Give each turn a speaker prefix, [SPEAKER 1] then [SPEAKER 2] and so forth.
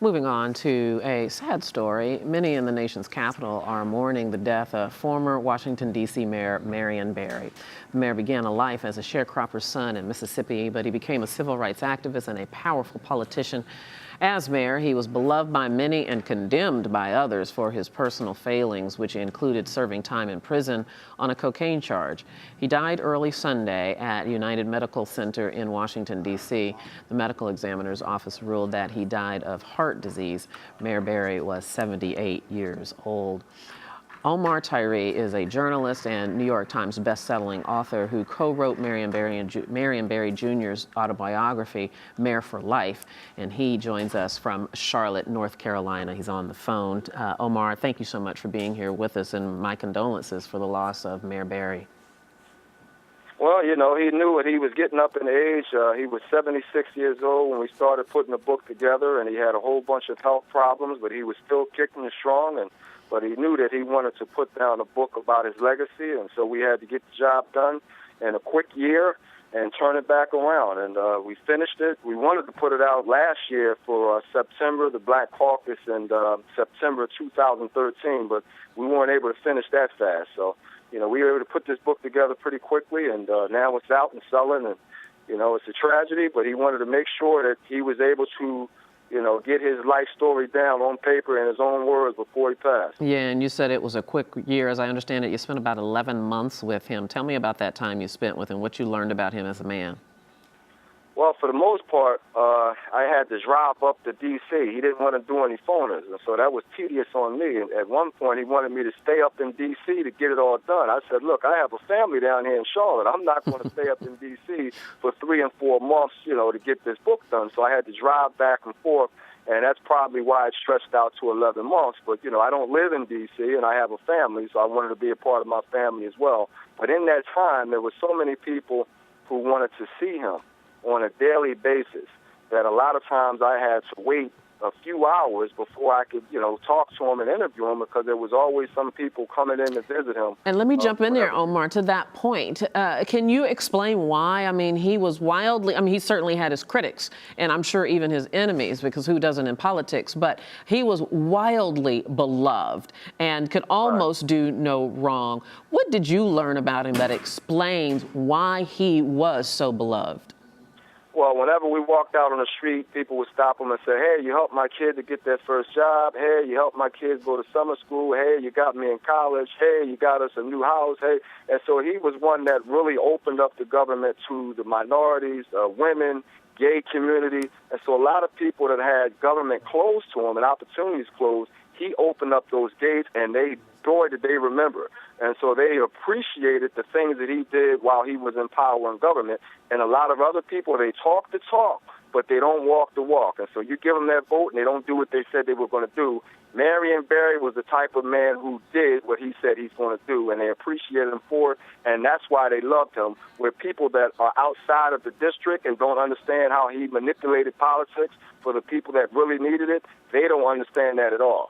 [SPEAKER 1] Moving on to a sad story. Many in the nation's capital are mourning the death of former Washington, D.C. Mayor Marion Barry. The mayor began a life as a sharecropper's son in Mississippi, but he became a civil rights activist and a powerful politician. As mayor, he was beloved by many and condemned by others for his personal failings, which included serving time in prison on a cocaine charge. He died early Sunday at United Medical Center in Washington, D.C. The medical examiner's office ruled that he died of heart disease. Mayor Barry was 78 years old. Omar Tyree is a journalist and New York Times best-selling author who co-wrote Marion Barry Jr.'s autobiography, Mayor for Life, and he joins us from Charlotte, North Carolina. He's on the phone. Omar, thank you so much for being here with us, and my condolences for the loss of Mayor Barry.
[SPEAKER 2] Well, you know, he knew what he was getting up in age. He was 76 years old when we started putting the book together, and he had a whole bunch of health problems, but he was still kicking and strong, but he knew that he wanted to put down a book about his legacy, and so we had to get the job done in a quick year and turn it back around. And we finished it. We wanted to put it out last year for September, the Black Caucus, in September 2013, but we weren't able to finish that fast. So, you know, we were able to put this book together pretty quickly, and now it's out and selling. And, you know, it's a tragedy, but he wanted to make sure that he was able to, you know, get his life story down on paper in his own words before he passed.
[SPEAKER 1] Yeah, and you said it was a quick year. As I understand it, you spent about 11 months with him. Tell me about that time you spent with him, what you learned about him as a man.
[SPEAKER 2] Well, for the most part, I had to drive up to D.C. He didn't want to do any phoners, and so that was tedious on me. And at one point, he wanted me to stay up in D.C. to get it all done. I said, look, I have a family down here in Charlotte. I'm not going to stay up in D.C. for 3 and 4 months, you know, to get this book done. So I had to drive back and forth, and that's probably why it stretched out to 11 months. But, you know, I don't live in D.C., and I have a family, so I wanted to be a part of my family as well. But in that time, there were so many people who wanted to see him on a daily basis that a lot of times I had to wait a few hours before I could, you know, talk to him and interview him, because there was always some people coming in to visit him.
[SPEAKER 1] And let me jump in there, Omar, to that point. Can you explain why? I mean, he was wildly, I mean, he certainly had his critics, and I'm sure even his enemies, because who doesn't in politics, but he was wildly beloved and could almost do no wrong. What did you learn about him that explains why he was so beloved?
[SPEAKER 2] Well, whenever we walked out on the street, people would stop him and say, hey, you helped my kid to get their first job. Hey, you helped my kids go to summer school. Hey, you got me in college. Hey, you got us a new house. Hey. And so he was one that really opened up the government to the minorities, women, gay community. And so a lot of people that had government closed to them and opportunities closed, he opened up those gates, and boy, did they remember. And so they appreciated the things that he did while he was in power and government. And a lot of other people, they talk the talk, but they don't walk the walk. And so you give them that vote, and they don't do what they said they were going to do. Marion Barry was the type of man who did what he said he's going to do, and they appreciated him for it, and that's why they loved him. Where people that are outside of the district and don't understand how he manipulated politics for the people that really needed it, they don't understand that at all.